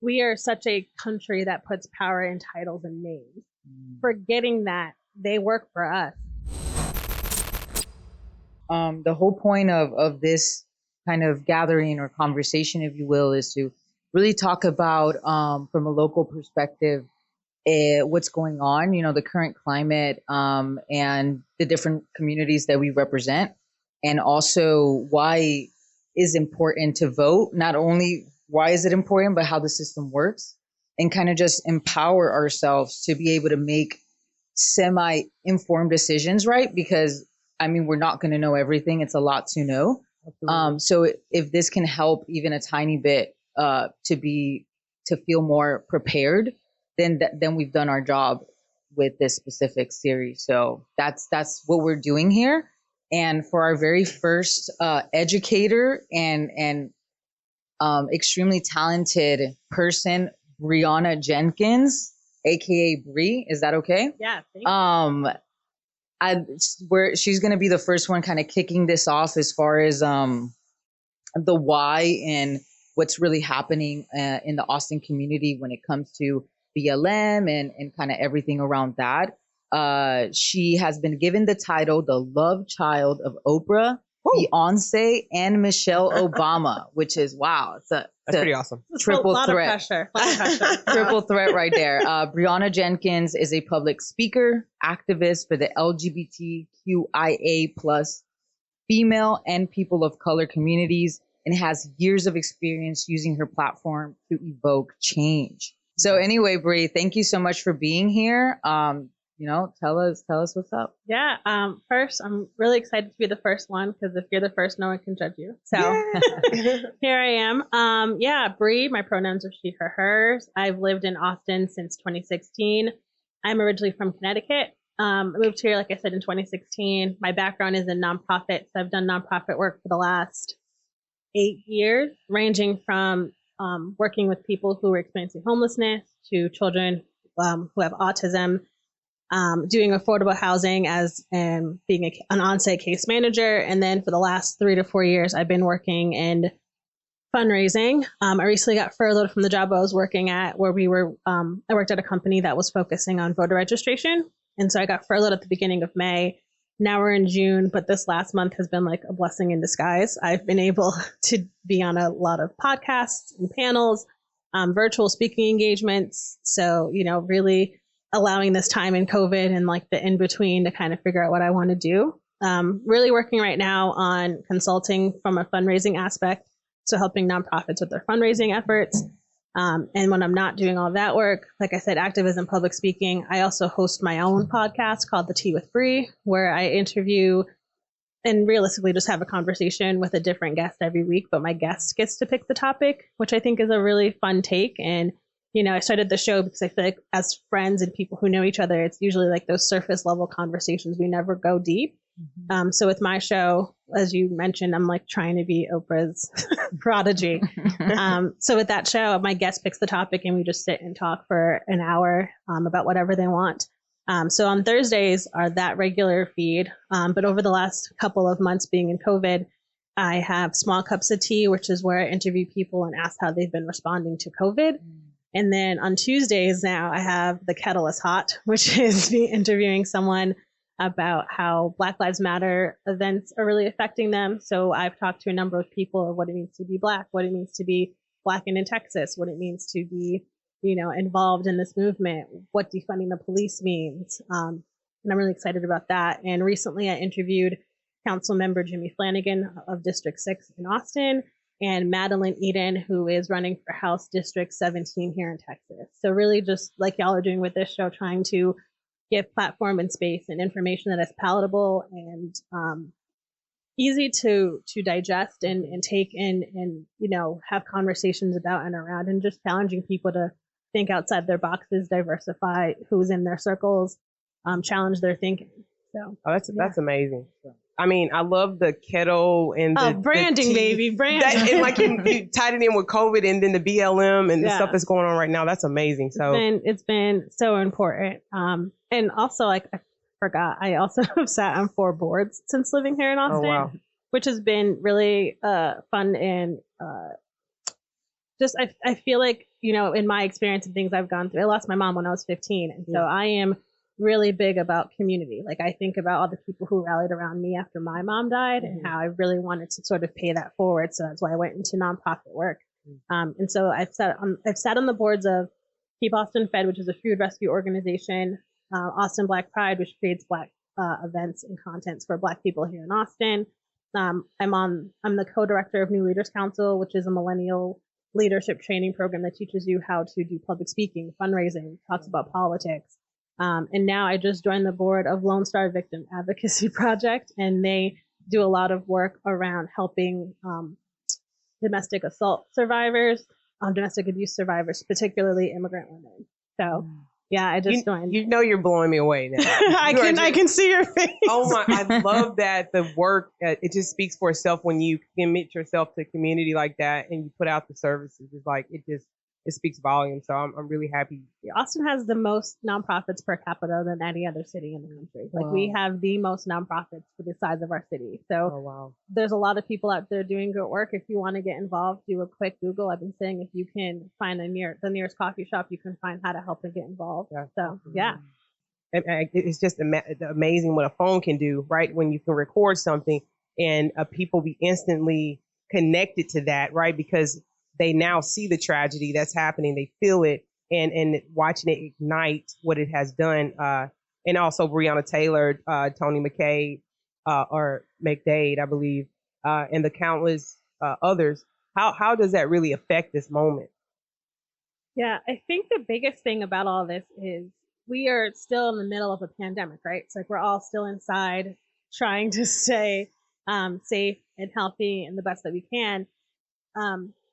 we are such a country that puts power in titles and names, forgetting that they work for us. The whole point of this kind of gathering or conversation, if you will, is to really talk about from a local perspective what's going on, the current climate and the different communities that we represent, and also why is important to vote. Not only why is it important, but how the system works, and kind of just empower ourselves to be able to make semi-informed decisions, right? Because we're not going to know everything. It's a lot to know. So if this can help even a tiny bit to feel more prepared, then we've done our job with this specific series. So that's what we're doing here. And for our very first educator and extremely talented person, Briona Jenkins, aka Bree, is that okay? Yeah. Thank you. She's going to be the first one kind of kicking this off as far as the why and what's really happening in the Austin community when it comes to BLM and kind of everything around that. She has been given the title the love child of Oprah, Beyonce, and Michelle Obama, which is wow. That's pretty awesome. Triple threat. Lot of pressure. Triple threat right there. Briona Jenkins is a public speaker, activist for the LGBTQIA plus female and people of color communities, and has years of experience using her platform to evoke change. So anyway, Bri, thank you so much for being here. Tell us what's up. Yeah. First, I'm really excited to be the first one, because if you're the first, no one can judge you. So here I am. Bri, my pronouns are she, her, hers. I've lived in Austin since 2016. I'm originally from Connecticut. I moved here, like I said, in 2016. My background is in nonprofits. I've done nonprofit work for the last 8 years, ranging from working with people who are experiencing homelessness to children who have autism, doing affordable housing and being an on-site case manager. And then for the last 3 to 4 years, I've been working in fundraising. I recently got furloughed from the job I was working at, where I worked at a company that was focusing on voter registration. And so I got furloughed at the beginning of May. Now we're in June, but this last month has been like a blessing in disguise. I've been able to be on a lot of podcasts and panels, virtual speaking engagements. So, really allowing this time in COVID and like the in-between to kind of figure out what I want to do. Really working right now on consulting from a fundraising aspect. So helping nonprofits with their fundraising efforts. And when I'm not doing all that work, like I said, activism, public speaking, I also host my own podcast called The Tea with Bree, where I interview and realistically just have a conversation with a different guest every week. But my guest gets to pick the topic, which I think is a really fun take. And, I started the show because I feel like as friends and people who know each other, it's usually like those surface level conversations. We never go deep. Mm-hmm. So with my show, as you mentioned, I'm like trying to be Oprah's prodigy. So with that show, my guest picks the topic and we just sit and talk for an hour about whatever they want. So on Thursdays are that regular feed. But over the last couple of months being in COVID, I have Small Cups of Tea, which is where I interview people and ask how they've been responding to COVID. And then on Tuesdays now I have The Kettle is Hot, which is me interviewing someone about how Black Lives Matter events are really affecting them. So I've talked to a number of people of what it means to be Black, what it means to be Black and in Texas, what it means to be, involved in this movement, what defunding the police means. And I'm really excited about that. And recently I interviewed Council Member Jimmy Flanagan of District 6 in Austin and Madeline Eden, who is running for House District 17 here in Texas. So really just like y'all are doing with this show, trying to give platform and space and information that is palatable and easy to digest and take in and, have conversations about and around, and just challenging people to think outside their boxes, diversify who's in their circles, challenge their thinking. So that's amazing. I love the kettle and the branding, the baby, branding. And like you tied it in with COVID and then the BLM and the stuff that's going on right now. That's amazing. So it's been so important. And also, like I forgot, I also have sat on 4 boards since living here in Austin, which has been really fun and just I feel like you know, in my experience and things I've gone through, I lost my mom when I was 15. And so I am really big about community. Like I think about all the people who rallied around me after my mom died and how I really wanted to sort of pay that forward. So that's why I went into nonprofit work. And so I've sat on the boards of Keep Austin Fed, which is a food rescue organization, Austin Black Pride, which creates Black events and contents for Black people here in Austin. I'm the co-director of New Leaders Council, which is a millennial leadership training program that teaches you how to do public speaking, fundraising, talks about politics. And now I just joined the board of Lone Star Victim Advocacy Project, and they do a lot of work around helping domestic assault survivors, domestic abuse survivors, particularly immigrant women. So yeah, I just joined. You know, you're blowing me away now. I can see your face. Oh my, I love that. The work, it just speaks for itself when you commit yourself to community like that and you put out the services. It's like, it speaks volumes. So I'm really happy. Austin has the most nonprofits per capita than any other city in the country. Like we have the most nonprofits for the size of our city. So there's a lot of people out there doing good work. If you want to get involved, do a quick Google. I've been saying if you can find the nearest coffee shop, you can find how to help and get involved. So yeah. It's just amazing what a phone can do, right? When you can record something and people be instantly connected to that, right? Because they now see the tragedy that's happening. They feel it and watching it ignite what it has done. And also Breonna Taylor, Tony McKay, or McDade, I believe, and the countless others. How does that really affect this moment? Yeah, I think the biggest thing about all this is we are still in the middle of a pandemic, right? It's like we're all still inside trying to stay safe and healthy and the best that we can.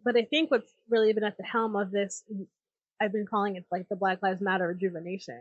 But I think what's really been at the helm of this, I've been calling it like the Black Lives Matter rejuvenation,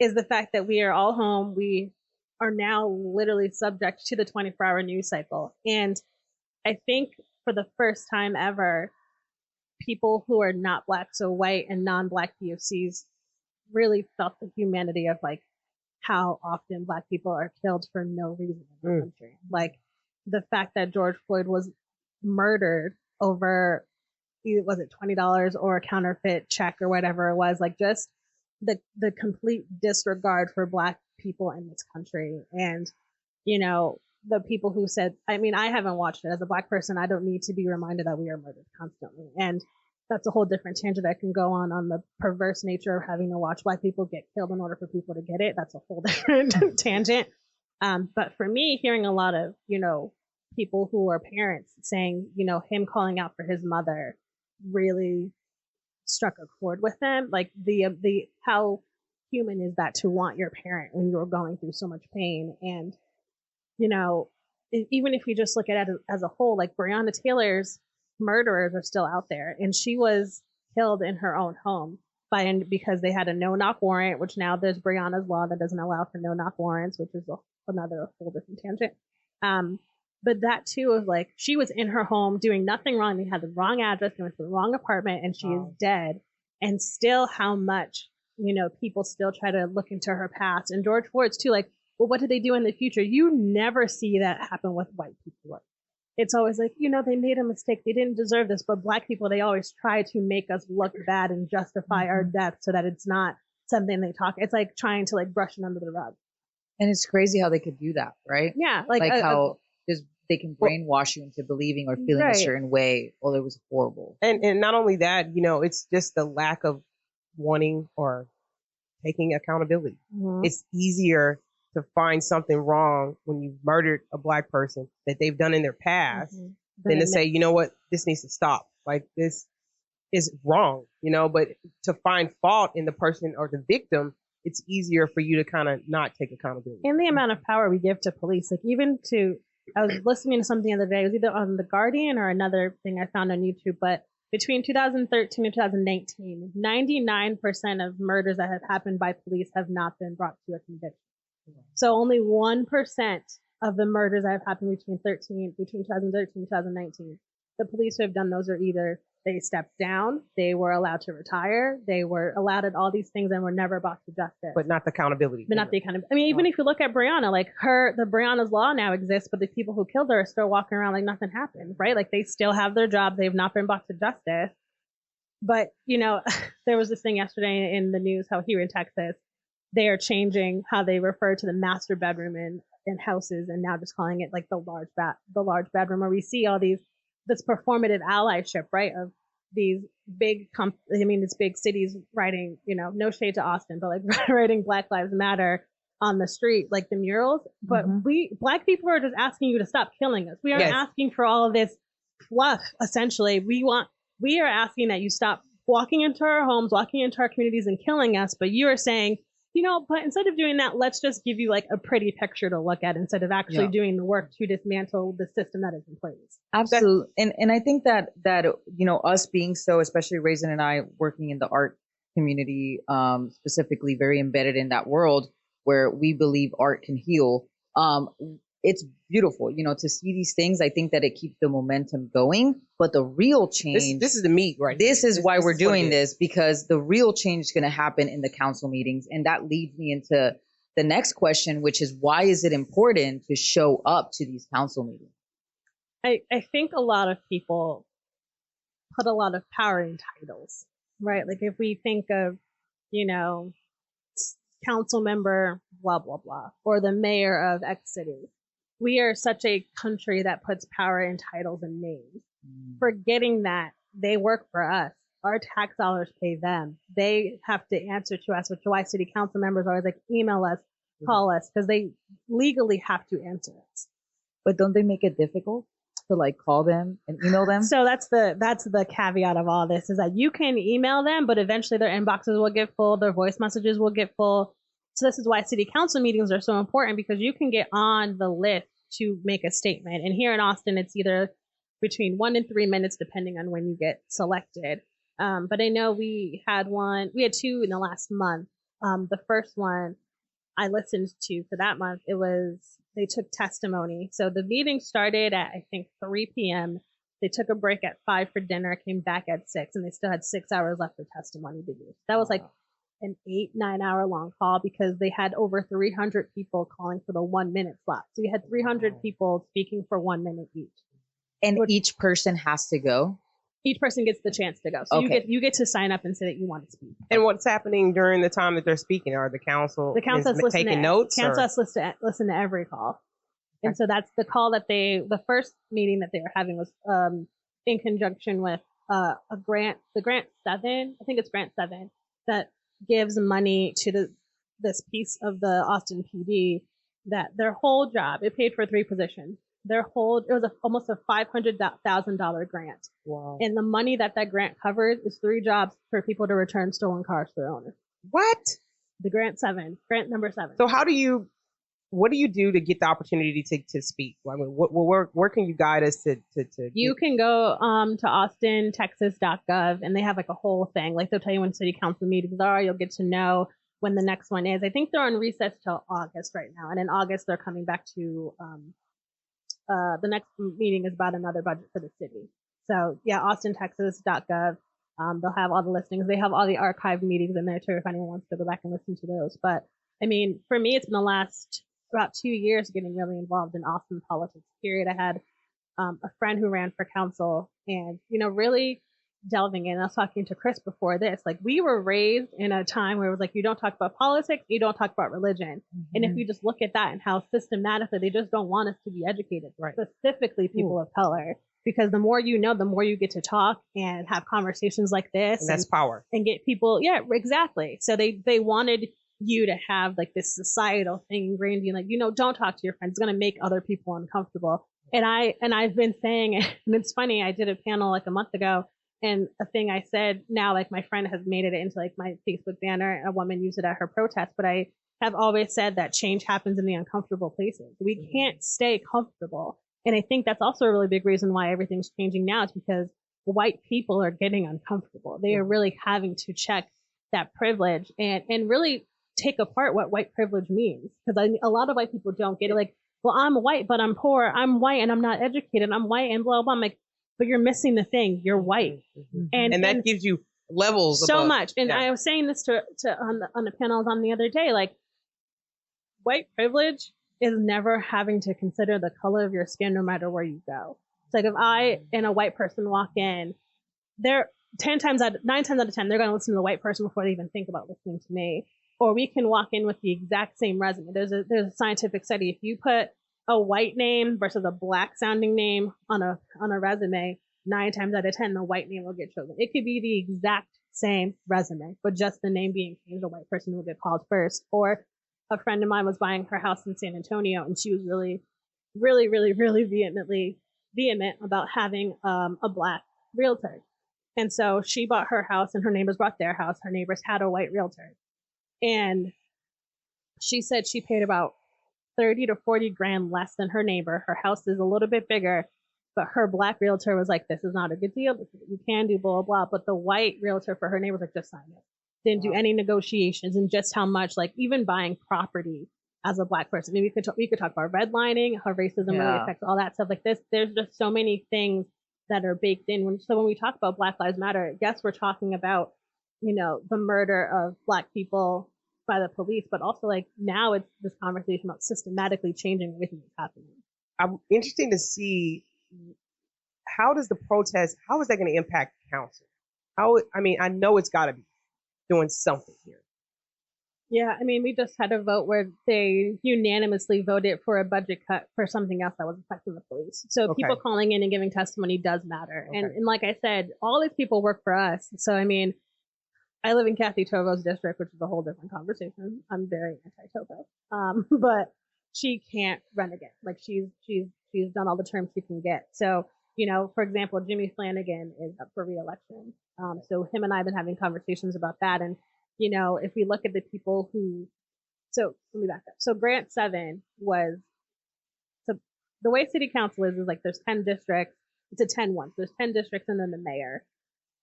is the fact that we are all home. We are now literally subject to the 24-hour news cycle. And I think for the first time ever, people who are not Black, so white and non-Black POCs, really felt the humanity of like how often Black people are killed for no reason in the country. Like the fact that George Floyd was murdered over, was it $20 or a counterfeit check or whatever it was, like just the complete disregard for Black people in this country. And, you know, the people who said, I mean, I haven't watched it as a Black person. I don't need to be reminded that we are murdered constantly. And that's a whole different tangent I can go on the perverse nature of having to watch Black people get killed in order for people to get it. That's a whole different tangent. But for me, hearing a lot of, you know, people who are parents saying, you know, him calling out for his mother really struck a chord with them. Like the how human is that to want your parent when you're going through so much pain? And, you know, even if you just look at it as a whole, like Breonna Taylor's murderers are still out there, and she was killed in her own home because they had a no-knock warrant, which now there's Breonna's law that doesn't allow for no-knock warrants, which is another whole different tangent. But that too of like, she was in her home doing nothing wrong. They had the wrong address, they went to the wrong apartment, and she is dead. And still how much, you know, people still try to look into her past. And George Floyd's too, like, well, what did they do in the future? You never see that happen with white people. It's always like, you know, they made a mistake. They didn't deserve this. But Black people, they always try to make us look bad and justify our death so that it's not something they talk. It's like trying to like brush it under the rug. And it's crazy how they could do that, right? Yeah. Like how just they can brainwash you into believing or feeling a certain way. Oh, it was horrible. And not only that, you know, it's just the lack of wanting or taking accountability. It's easier to find something wrong when you've murdered a Black person that they've done in their past than to say, you know what, this needs to stop. Like, this is wrong, you know, but to find fault in the person or the victim, it's easier for you to kind of not take accountability. And the amount of power we give to police, like even to, I was listening to something the other day, it was either on The Guardian or another thing I found on YouTube, but between 2013 and 2019, 99% of murders that have happened by police have not been brought to a conviction. So only 1% of the murders that have happened between 2013 and 2019, the police who have done those are either they stepped down, they were allowed to retire, they were allowed at all these things and were never brought to justice. But not the accountability. But not the accountability. I mean, even if you look at Breonna, like the Breonna's law now exists, but the people who killed her are still walking around like nothing happened, right? Like they still have their job. They've not been brought to justice. But, there was this thing yesterday in the news how here in Texas, they are changing how they refer to the master bedroom in houses and now just calling it like the large bedroom, where we see all this performative allyship, right? Of these these big cities writing, no shade to Austin, but like writing Black Lives Matter on the street, like the murals. But we Black people are just asking you to stop killing us. We aren't asking for all of this fluff, essentially. We are asking that you stop walking into our homes, walking into our communities and killing us. But you are saying, but instead of doing that, let's just give you like a pretty picture to look at instead of actually doing the work to dismantle the system that is in place. Absolutely. And I think that, us being so, especially Raasin and I working in the art community, specifically very embedded in that world where we believe art can heal. It's beautiful, to see these things. I think that it keeps the momentum going, but the real change, this is the meat, right? This is why we're doing this, because the real change is going to happen in the council meetings. And that leads me into the next question, which is, why is it important to show up to these council meetings? I think a lot of people put a lot of power in titles, right? Like if we think of, council member, blah, blah, blah, or the mayor of X city. We are such a country that puts power in titles and names, forgetting that they work for us. Our tax dollars pay them. They have to answer to us, which is why city council members always like email us, call us, because they legally have to answer us. But don't they make it difficult to like call them and email them? So that's the caveat of all this, is that you can email them, but eventually their inboxes will get full, their voice messages will get full. So this is why city council meetings are so important, because you can get on the list to make a statement. And here in Austin, it's either between 1 and 3 minutes, depending on when you get selected. But I know we had 2 in the last month. The first one I listened to for that month, they took testimony. So the meeting started at, I think, 3 p.m. They took a break at 5 for dinner, came back at 6, and they still had 6 hours left for testimony to do. That was like an 8-9 hour long call, because they had over 300 people calling for the 1 minute slot. So you had 300 people speaking for 1 minute each. And each person has to go? Each person gets the chance to go. So you get to sign up and say that you want to speak. And what's happening during the time that they're speaking? Are the council taking notes? Council has listen to every call. And so that's the call that the first meeting that they were having was in conjunction with the grant 7, I think it's grant 7, that gives money to this piece of the Austin PD, that their whole job, it paid for 3 positions. It was almost a $500,000 grant. Wow. And the money that grant covers is 3 jobs for people to return stolen cars to their owners. What? The grant number 7. So what do you do to get the opportunity to speak? I mean, where can you guide us to You can go to austintexas.gov, and they have like a whole thing. Like they'll tell you when city council meetings are. You'll get to know when the next one is. I think they're on recess till August right now. And in August, they're coming back to the next meeting is about another budget for the city. So yeah, austintexas.gov. They'll have all the listings. They have all the archived meetings in there too, if anyone wants to go back and listen to those. But I mean, for me, it's been the last about 2 years getting really involved in Austin politics, period. I had a friend who ran for council, and, really delving in. I was talking to Kris before this. Like, we were raised in a time where it was like, you don't talk about politics, you don't talk about religion. And if you just look at that and how systematically they just don't want us to be educated, specifically people of color. Because the more you know, the more you get to talk and have conversations like this. And that's power. And get people, yeah, exactly. So they wanted you to have like this societal thing ingrained in, like, don't talk to your friends. It's going to make other people uncomfortable. And I've been saying, and it's funny, I did a panel like a month ago, and a thing I said now, like my friend has made it into like my Facebook banner, and a woman used it at her protest, but I have always said that change happens in the uncomfortable places. We can't stay comfortable. And I think that's also a really big reason why everything's changing now, is because white people are getting uncomfortable. They are really having to check that privilege and really take apart what white privilege means. Because a lot of white people don't get it. Like, well, I'm white, but I'm poor. I'm white and I'm not educated. I'm white and blah, blah. I'm like, but you're missing the thing. You're white. And that gives you levels so above. much. And I was saying this to on the panel I was on the other day, like, white privilege is never having to consider the color of your skin no matter where you go. It's like, if I and a white person walk in, 9 times out of 10, they're going to listen to the white person before they even think about listening to me. Or we can walk in with the exact same resume. There's a scientific study. If you put a white name versus a black sounding name on a resume, 9 times out of 10, the white name will get chosen. It could be the exact same resume, but just the name being changed, the white person will get called first. Or a friend of mine was buying her house in San Antonio, and she was really, really, really, really vehement about having a black realtor. And so she bought her house, and her neighbors bought their house. Her neighbors had a white realtor. And she said she paid about 30 to 40 grand less than her neighbor. Her house is a little bit bigger, but her black realtor was like, this is not a good deal. This is what you can do, blah, blah, blah. But the white realtor for her neighbor was like, just sign it. Didn't do any negotiations, and just how much, like, even buying property as a black person. Maybe we could talk about redlining, how racism really affects all that stuff like this. There's just so many things that are baked in. So when we talk about Black Lives Matter, I guess we're talking about, the murder of Black people by the police, but also, like, now it's this conversation about systematically changing everything that's happening. I'm interested to see, how is that going to impact council? I know it's got to be doing something here. Yeah, we just had a vote where they unanimously voted for a budget cut for something else that was affecting the police. So people calling in and giving testimony does matter. Okay. And like I said, all these people work for us. So, I live in Kathy Tovo's district, which is a whole different conversation. I'm very anti-Tovo. But she can't run again. Like, she's done all the terms she can get. So, for example, Jimmy Flanagan is up for re-election. So him and I have been having conversations about that. And, if we look at the people so let me back up. So Grant 7 was, so the way city council is like there's 10 districts. It's a 10-1. There's 10 districts and then the mayor.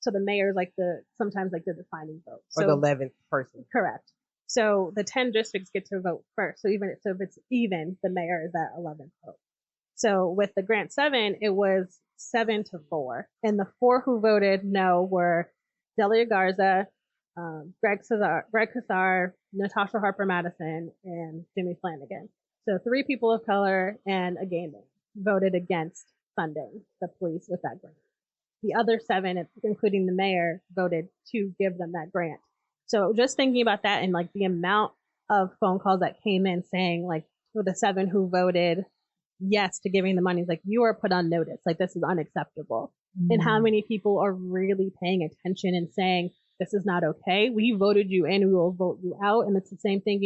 So the mayor is like sometimes the defining vote. So, or the 11th person. Correct. So the 10 districts get to vote first. So if it's even, the mayor is that 11th vote. So with the Grant 7, it was 7-4. And the 4 who voted no were Delia Garza, Greg Casar, Natasha Harper Madison, and Jimmy Flanagan. So 3 people of color and a gay man voted against funding the police with that grant. The other 7, including the mayor, voted to give them that grant. So just thinking about that and like the amount of phone calls that came in saying, like, for the 7 who voted yes to giving the money, it's like, you are put on notice. Like, this is unacceptable. And how many people are really paying attention and saying, this is not okay. We voted you in, we will vote you out. And it's the same thing,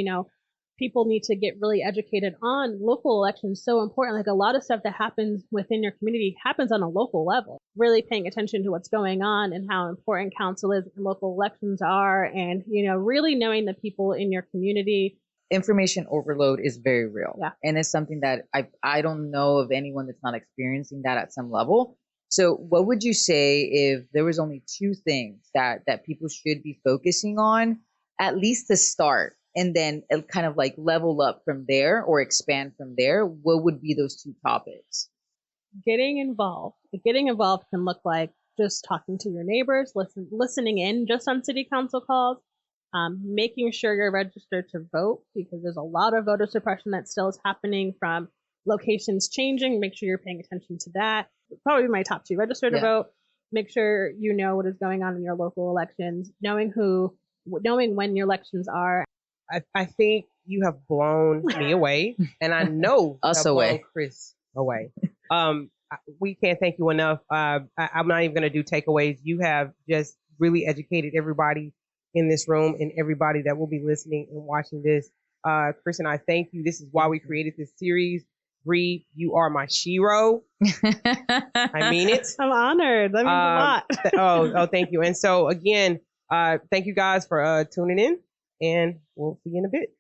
people need to get really educated on local elections. So important. Like, a lot of stuff that happens within your community happens on a local level. Really paying attention to what's going on and how important council is and local elections are. And, really knowing the people in your community. Information overload is very real. Yeah. And it's something that I don't know of anyone that's not experiencing that at some level. So what would you say if there was only 2 things that people should be focusing on, at least to start, and then kind of like level up from there or expand from there? What would be those 2 topics? Getting involved. Getting involved can look like just talking to your neighbors, listening in just on city council calls, making sure you're registered to vote, because there's a lot of voter suppression that still is happening from locations changing. Make sure you're paying attention to that. Probably my top 2. Register to vote. Make sure you know what is going on in your local elections. Knowing when your elections are. I think you have blown me away, and I know us away, Kris away. We can't thank you enough. I'm not even going to do takeaways. You have just really educated everybody in this room and everybody that will be listening and watching this. Kris and I thank you. This is why we created this series. Bree, you are my shero. I mean it. I'm honored. That means a lot. Oh, thank you. And so again, thank you guys for tuning in, and we'll see you in a bit.